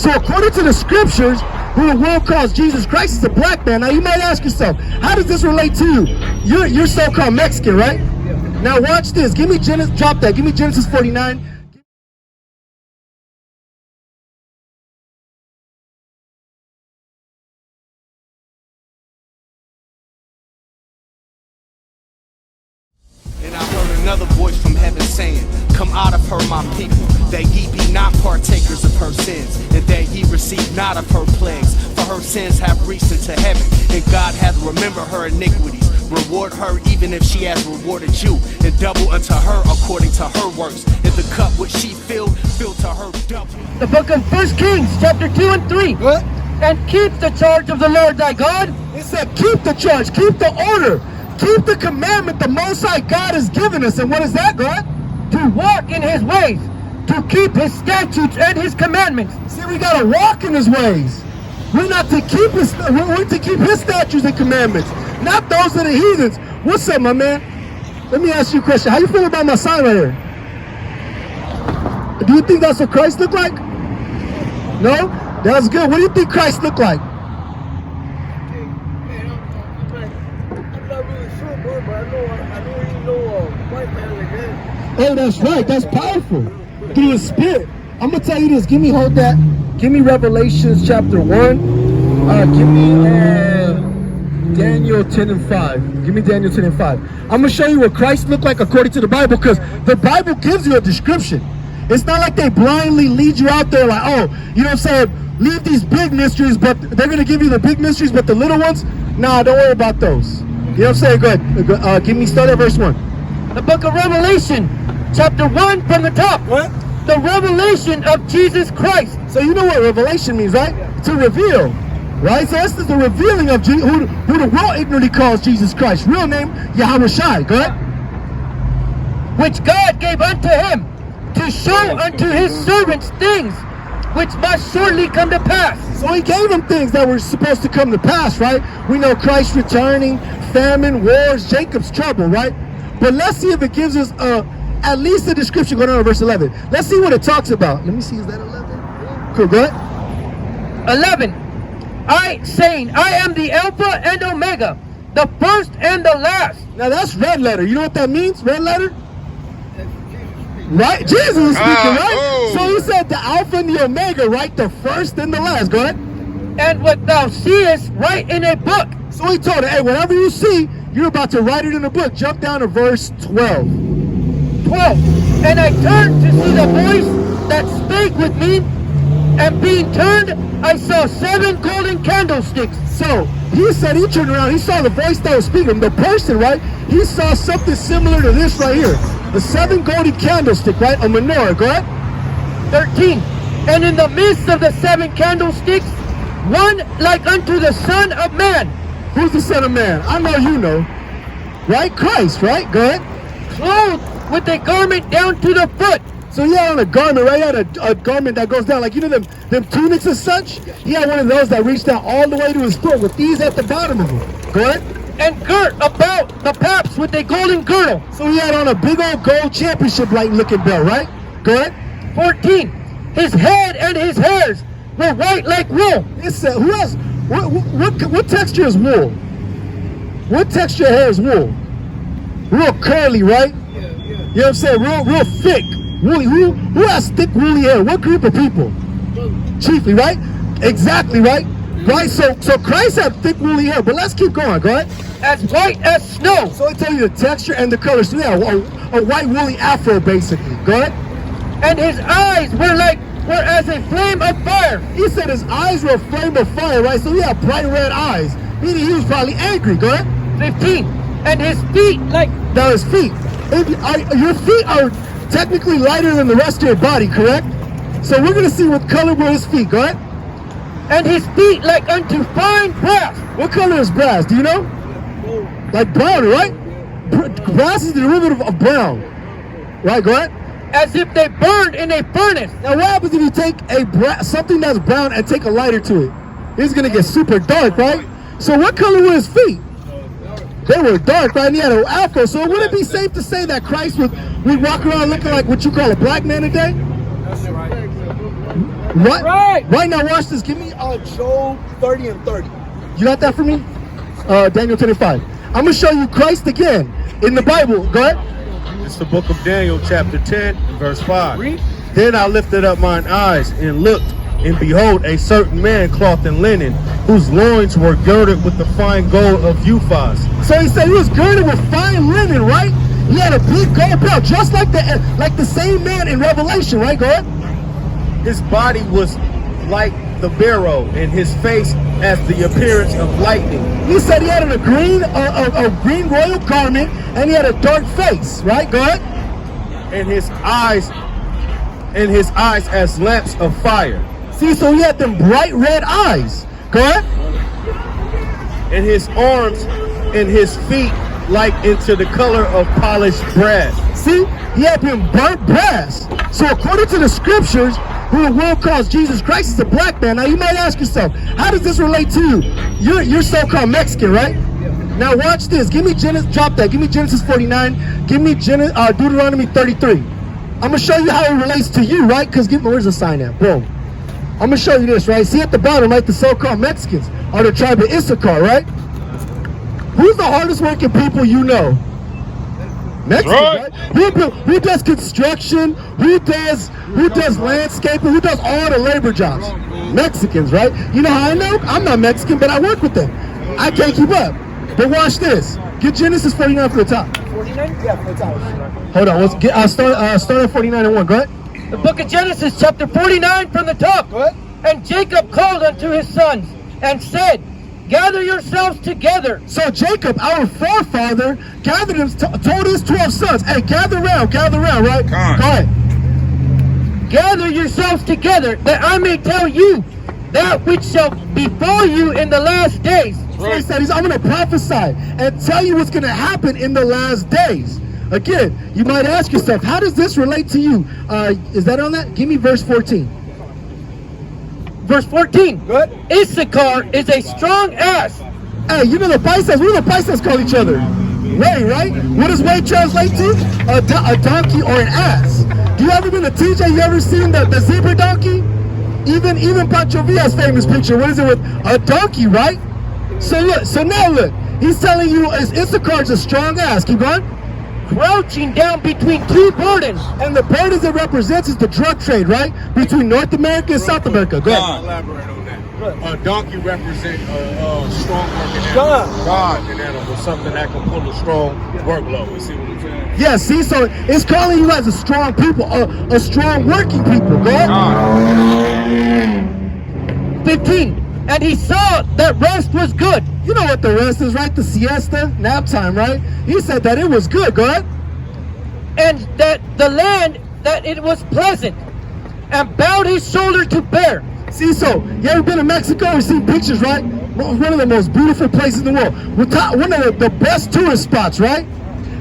So according to the scriptures, who the world calls Jesus Christ is a black man. Now you might ask yourself, how does this relate to you? You're so-called Mexican, right? Now watch this. Give me Genesis, drop that. Give me Genesis 49. And I heard another voice from heaven saying, come out of her, my people, that ye be not partakers of her sins, and that ye receive not of her plagues, for her sins have reached into heaven, and God hath remembered her iniquities. Reward her even if she has rewarded you, and double unto her according to her works. And the cup which she filled, filled to her double. The book of 1 Kings, chapter 2 and 3. What? And keep the charge of the Lord thy God. It said keep the charge, keep the order, keep the commandment the Most High God has given us. And what is that, God? To walk in his ways, to keep his statutes and his commandments. See, we gotta walk in his ways. We're not to keep we're to keep his statutes and commandments, not those of the heathens. What's up, my man? Let me ask you a question. How you feel about my sign right here? Do you think that's what Christ looked like? No? That's good. What do you think Christ looked like? I'm not really sure, bro, but I don't even know a white man like that. Oh, that's right. That's powerful. Through his spirit. I'm going to tell you this. Hold that. Give me Revelations chapter 1. Give me Daniel 10 and 5. Give me Daniel 10 and 5. I'm going to show you what Christ looked like according to the Bible, because the Bible gives you a description. It's not like they blindly lead you out there like, oh, you know what I'm saying? Leave these big mysteries, but they're going to give you the big mysteries, but the little ones, nah, don't worry about those. You know what I'm saying? Go ahead. Start at verse 1. The book of Revelation, chapter 1 from the top. What? The revelation of Jesus Christ. So you know what revelation means, right? To reveal, right? So this is the revealing of who the world ignorantly calls Jesus Christ. Real name, YHWH. Go ahead. Which God gave unto him to show unto his servants things which must shortly come to pass. So he gave them things that were supposed to come to pass, right? We know Christ returning, famine, wars, Jacob's trouble, right? But let's see if it gives us at least a description going on in verse 11. Let's see what it talks about. Let me see, is that 11? Cool, go ahead. 11. Saying, I am the Alpha and Omega, the first and the last. Now that's red letter. You know what that means? Red letter? Right? Jesus is speaking, right? Oh. So he said the Alpha and the Omega, right? The first and the last. Go ahead. And what thou seest, write in a book. So he told her, hey, whatever you see, you're about to write it in a book. Jump down to verse 12. 12. And I turned to see the voice that spake with me, and being turned, I saw 7 golden candlesticks. So he said he turned around, he saw the voice that was speaking, the person, right? He saw something similar to this right here. The 7 golden candlestick, right? A menorah. Go ahead. 13. And in the midst of the 7 candlesticks, one like unto the Son of Man. Who's the Son of Man? I know you know. Right? Christ, right? Go ahead. Clothed with a garment down to the foot. So he had on a garment, right? He had a garment that goes down, like, you know them tunics and such? He had one of those that reached down all the way to his foot with these at the bottom of him. Go ahead. And girt about the paps with a golden girdle. So he had on a big old gold championship-like looking belt, right? Go ahead. 14. His head and his hairs were white like wool. It said, who else? What texture is wool? What texture of hair is wool? Real curly, right? Yeah. You know what I'm saying? Real thick. Woolly. Who has thick woolly hair? What group of people? Chiefly, right? Exactly, right? Right? So Christ had thick woolly hair, but let's keep going. Go ahead. As white as snow. So I tell you the texture and the color. So yeah, a white woolly afro basically. Go ahead. And his eyes were as a flame of fire. He said his eyes were a flame of fire, right? So he had bright red eyes, meaning he was probably angry. Go ahead. 15. And his feet like... Now his feet. Your feet are technically lighter than the rest of your body, correct? So we're going to see what color were his feet. Go ahead. And his feet like unto fine brass. What color is brass? Do you know? Like brown, right? Brass is the derivative of brown. Right, go ahead. As if they burned in a furnace. Now what happens if you take something that's brown and take a lighter to it? It's going to get super dark, right? So what color were his feet? They were dark, right? And he had an afro. So would it be safe to say that Christ would walk around looking like what you call a black man today? That's right. Right now, watch this. Give me Job 30 and 30. You got that for me? Daniel 10 and 5. I'm going to show you Christ again in the Bible. Go ahead. It's the book of Daniel, chapter 10, verse 5. Read. Then I lifted up mine eyes and looked, and behold, a certain man clothed in linen, whose loins were girded with the fine gold of Uphaz. So he said he was girded with fine linen, right? He had a big gold belt, just like the same man in Revelation, right? Go ahead. His body was like the barrow, and his face as the appearance of lightning. He said he had a green royal garment, and he had a dark face, right? Go ahead. And his eyes as lamps of fire. See, so he had them bright red eyes. Go ahead. And his arms and his feet like into the color of polished brass. See, he had been burnt brass. So according to the scriptures, who the world calls Jesus Christ is a black man. Now you might ask yourself, how does this relate to you? You're so-called Mexican, right? Now watch this. Give me Genesis. Drop that. Give me Genesis 49. Give me Deuteronomy 33. I'm gonna show you how it relates to you, right? Because where's the sign at? Boom. I'm gonna show you this, right? See at the bottom, right? The so-called Mexicans are the tribe of Issachar, right? Who's the hardest working people you know? Mexicans, right? Who does construction? Who does landscaping? Who does all the labor jobs? Mexicans, right? You know how I know? I'm not Mexican, but I work with them. I can't keep up. But watch this. Get Genesis 49 for the top. 49? Yeah, for the top. Hold on. I'll start at 49 and 1. Go ahead. The book of Genesis, chapter 49 from the top. Go ahead. And Jacob called unto his sons and said, gather yourselves together. So Jacob, our forefather, gathered him, told his 12 sons, hey, gather around, right? Go ahead. Gather yourselves together, that I may tell you that which shall befall you in the last days. So he said, I'm going to prophesy and tell you what's going to happen in the last days. Again, you might ask yourself, how does this relate to you? Is that on that? Give me verse 14. Verse 14. Good. Issachar is a strong ass. Hey, you know the Pisces? What do the Pisces call each other? Way, right? What does way translate to? A donkey or an ass. Do you ever been to TJ? You ever seen the zebra donkey? Even Pancho Villa's famous picture. What is it with a donkey, right? So now look. He's telling you Issachar's a strong ass. Keep going. Crouching down between two burdens. And the burdens it represents is the drug trade, right? Between North America and South America. Go ahead. Elaborate on that. A donkey represents a strong working animal. God, an animal, something that can pull a strong workload. You see what I'm saying? Yeah, see, so it's calling you as a strong people, a strong working people. Go ahead. 15. And he saw that rest was good. You know what the rest is, right? The siesta, nap time, right? He said that it was good. Go ahead. And that the land, that it was pleasant, and bowed his shoulder to bear. See, so you ever been to Mexico? You've seen pictures, right? One of the most beautiful places in the world. One of the best tourist spots, right?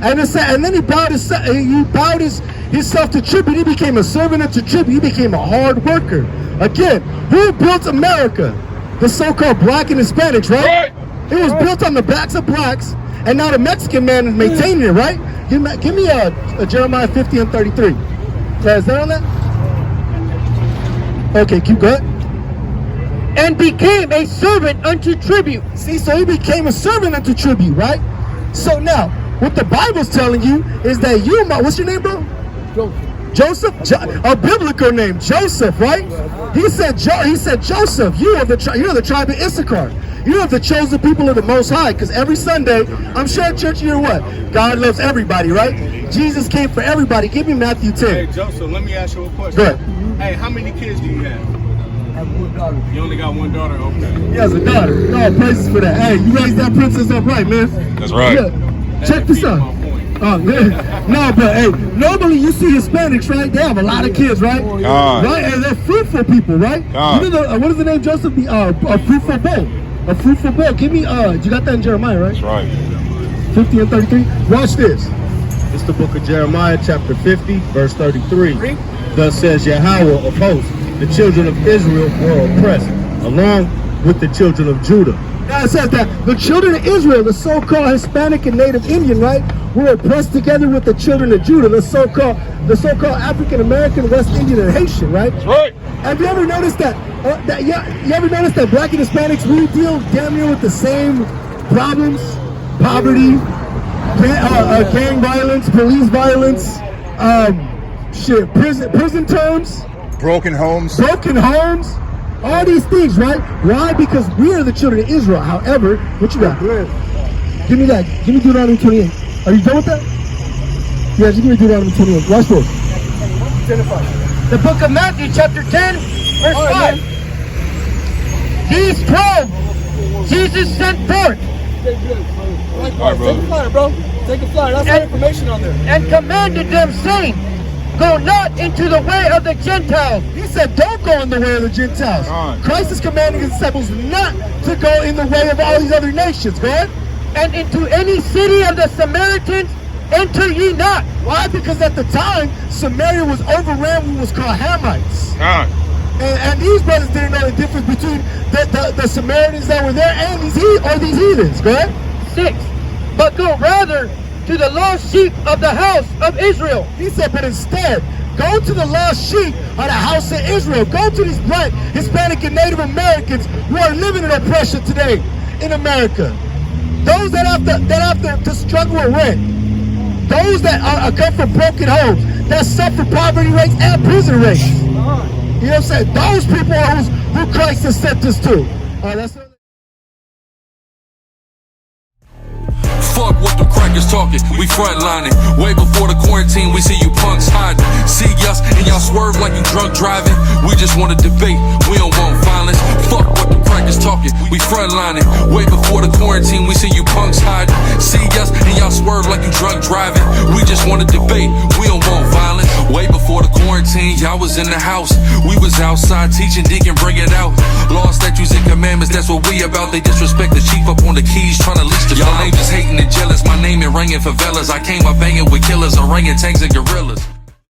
And it said, and then he bowed himself to tribute. He became a servant unto tribute. He became a hard worker. Again, who built America? The so-called black and Hispanics, right? It was built on the backs of blacks, and now the Mexican man is maintaining it, right? Give me a Jeremiah 50 and 33. Is that on that? Okay, keep going. And became a servant unto tribute. See, so he became a servant unto tribute, right? So now, what the Bible's telling you is that what's your name, bro? Joseph, a biblical name, Joseph, right? He said, Joseph, you're the tribe of Issachar. You are the chosen people of the Most High. Because every Sunday, I'm sure at church you hear what? God loves everybody, right? Jesus came for everybody. Give me Matthew 10. Hey, Joseph, let me ask you a question. Go ahead. Hey, how many kids do you have? I have one daughter. You only got one daughter? Okay. He has a daughter. No, praises for that. Hey, you raised that princess up right, man. That's right. Yeah. Check this out. Oh, man. No, but hey, normally you see Hispanics, right? They have a lot of kids, right? God. Right? And they're fruitful people, right? God. You know what is the name, Joseph? A fruitful bowl. A fruitful bowl. Give me, you got that in Jeremiah, right? That's right. 50 and 33. Watch this. It's the book of Jeremiah, chapter 50, verse 33. Thus says Yahweh of hosts, the children of Israel were oppressed, along with the children of Judah. Now it says that the children of Israel, the so-called Hispanic and Native Indian, right, were oppressed together with the children of Judah, the so-called African American, West Indian, and Haitian, right? That's right. Have you ever noticed that? You ever noticed that black and Hispanics really deal damn near with the same problems? Poverty, gang violence, police violence, prison terms, Broken homes. all these things, right? Why? Because we are the children of Israel. However, what you got? Give me that. Give me Deuteronomy 28. Are you done with that? Yeah, just give me Deuteronomy 28. Watch this. The book of Matthew, chapter 10, verse 5. These 12 Jesus sent forth. All right, bro. Take a flyer, bro. Take a flyer. That's And- information on there. And commanded them, saying, Go not into the way of the Gentiles. He said, don't go in the way of the Gentiles. Christ is commanding his disciples not to go in the way of all these other nations. Go ahead. And into any city of the Samaritans enter ye not. Why? Because at the time, Samaria was overran with what was called Hamites. And these brothers didn't know the difference between the Samaritans that were there and these heathens. Go ahead. 6. But go rather to the lost sheep of the house of Israel. He said, but instead, go to the lost sheep of the house of Israel. Go to these black, Hispanic, and Native Americans who are living in oppression today in America. Those that have to struggle with rent. Those that come from broken homes, that suffer poverty rates and prison rates. You know what I'm saying? Those people are who Christ has sent us to. That's Fuck what them crackers talking, we frontlining. Way before the quarantine, we see you punks hiding. See us and y'all swerve like you drunk driving. We just want to debate, we don't want violence. Fuck what them crackers talking, we frontlining. Way before the quarantine, we see you punks hiding. See us and y'all swerve like you drunk driving. We just want to debate, we don't want violence. Way before the quarantine, y'all was in the house. We was outside teaching, digging, bring it out. Law, statutes, and commandments, that's what we about. They disrespect the chief up on the keys, trying to leash the y'all ain't just hating and jealous. My name is ringing favelas. I came up banging with killers, orangutans and gorillas.